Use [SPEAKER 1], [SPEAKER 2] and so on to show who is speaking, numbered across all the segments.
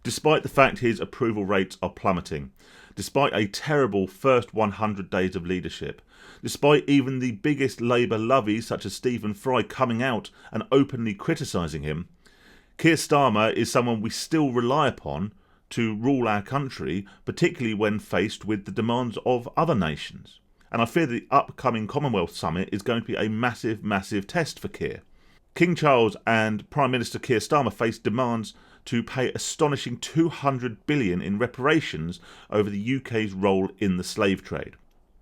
[SPEAKER 1] despite the fact his approval rates are plummeting, despite a terrible first 100 days of leadership, despite even the biggest Labour luvvies such as Stephen Fry coming out and openly criticising him. Keir Starmer is someone we still rely upon to rule our country, particularly when faced with the demands of other nations. And I fear the upcoming Commonwealth Summit is going to be a massive, massive test for Keir. King Charles and Prime Minister Keir Starmer face demands to pay astonishing $200 billion in reparations over the UK's role in the slave trade.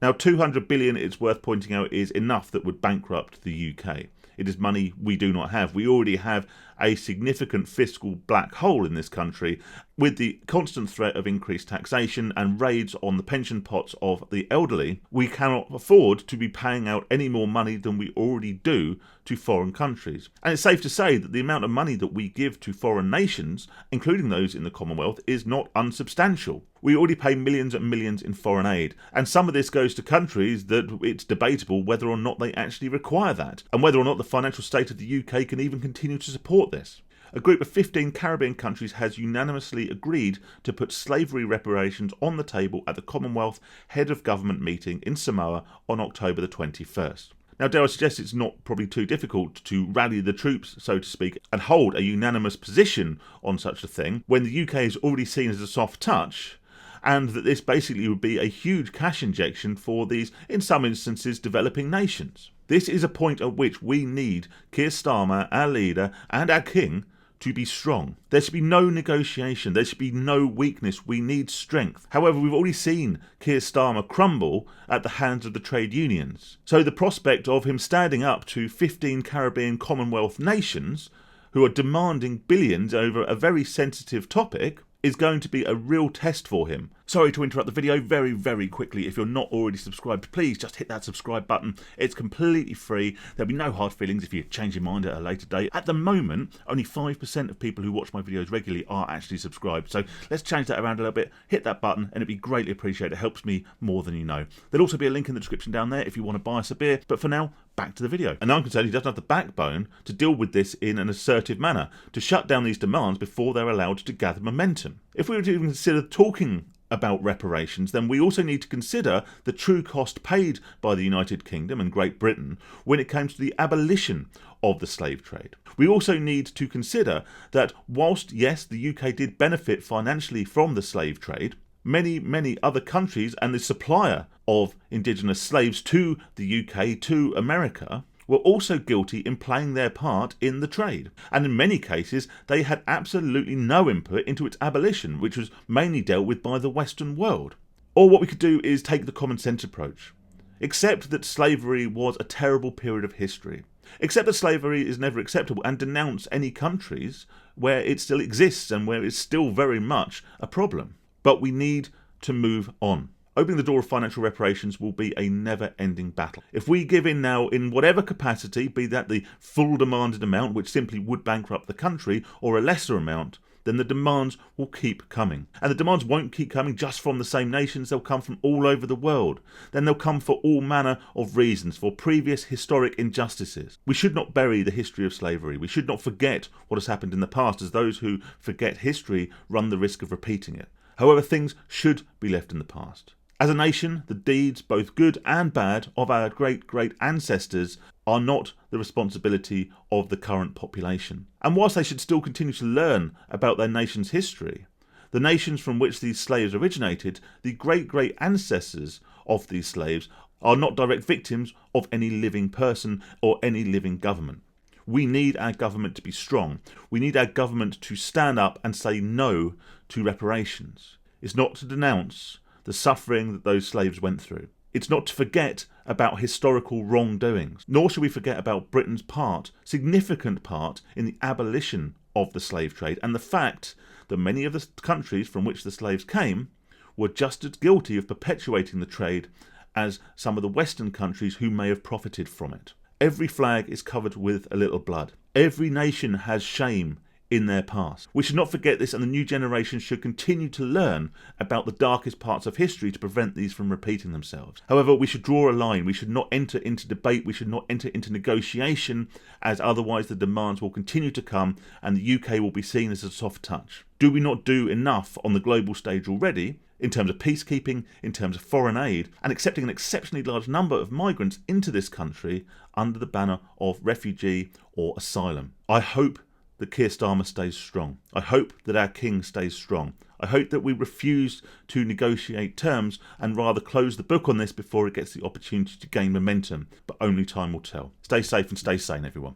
[SPEAKER 1] Now, $200 billion, it's worth pointing out, is enough that would bankrupt the UK. It is money we do not have. We already have a significant fiscal black hole in this country, with the constant threat of increased taxation and raids on the pension pots of the elderly. We cannot afford to be paying out any more money than we already do to foreign countries. And it's safe to say that the amount of money that we give to foreign nations, including those in the Commonwealth, is not unsubstantial. We already pay millions and millions in foreign aid, and some of this goes to countries that it's debatable whether or not they actually require that, and whether or not the financial state of the UK can even continue to support this. A group of 15 Caribbean countries has unanimously agreed to put slavery reparations on the table at the Commonwealth Head of Government meeting in Samoa on October the 21st. Now, dare I suggest it's not probably too difficult to rally the troops, so to speak, and hold a unanimous position on such a thing when the UK is already seen as a soft touch, and that this basically would be a huge cash injection for these, in some instances, developing nations. This is a point at which we need Keir Starmer, our leader, and our king to be strong. There should be no negotiation. There should be no weakness. We need strength. However, we've already seen Keir Starmer crumble at the hands of the trade unions. So the prospect of him standing up to 15 Caribbean Commonwealth nations who are demanding billions over a very sensitive topic is going to be a real test for him. Sorry to interrupt the video very, very quickly. If you're not already subscribed, please just hit that subscribe button. It's completely free. There'll be no hard feelings if you change your mind at a later date. At the moment, only 5% of people who watch my videos regularly are actually subscribed. So let's change that around a little bit. Hit that button and it'd be greatly appreciated. It helps me more than you know. There'll also be a link in the description down there if you want to buy us a beer. But for now, back to the video. And I'm concerned he doesn't have the backbone to deal with this in an assertive manner, to shut down these demands before they're allowed to gather momentum. If we were to even consider talking about reparations, then we also need to consider the true cost paid by the United Kingdom and Great Britain when it comes to the abolition of the slave trade. We also need to consider that whilst, yes, the UK did benefit financially from the slave trade, many other countries and the supplier of indigenous slaves to the UK, to America, were also guilty in playing their part in the trade. And in many cases, they had absolutely no input into its abolition, which was mainly dealt with by the Western world. Or what we could do is take the common sense approach. Accept that slavery was a terrible period of history. Accept that slavery is never acceptable and denounce any countries where it still exists and where it's still very much a problem. But we need to move on. Opening the door of financial reparations will be a never-ending battle. If we give in now in whatever capacity, be that the full demanded amount, which simply would bankrupt the country, or a lesser amount, then the demands will keep coming. And the demands won't keep coming just from the same nations, they'll come from all over the world. Then they'll come for all manner of reasons, for previous historic injustices. We should not bury the history of slavery. We should not forget what has happened in the past, as those who forget history run the risk of repeating it. However, things should be left in the past. As a nation, the deeds, both good and bad, of our great ancestors are not the responsibility of the current population. And whilst they should still continue to learn about their nation's history, the nations from which these slaves originated, the great ancestors of these slaves, are not direct victims of any living person or any living government. We need our government to be strong. We need our government to stand up and say no to reparations. It's not to denounce the suffering that those slaves went through. It's not to forget about historical wrongdoings, nor should we forget about Britain's part, significant part, in the abolition of the slave trade, and the fact that many of the countries from which the slaves came were just as guilty of perpetuating the trade as some of the Western countries who may have profited from it. Every flag is covered with a little blood. Every nation has shame in their past. We should not forget this, and the new generation should continue to learn about the darkest parts of history to prevent these from repeating themselves. However, we should draw a line. We should not enter into debate. We should not enter into negotiation, as otherwise the demands will continue to come and the UK will be seen as a soft touch. Do we not do enough on the global stage already, in terms of peacekeeping, in terms of foreign aid, and accepting an exceptionally large number of migrants into this country under the banner of refugee or asylum? I hope that Keir Starmer stays strong. I hope that our King stays strong. I hope that we refuse to negotiate terms and rather close the book on this before it gets the opportunity to gain momentum, but only time will tell. Stay safe and stay sane, everyone.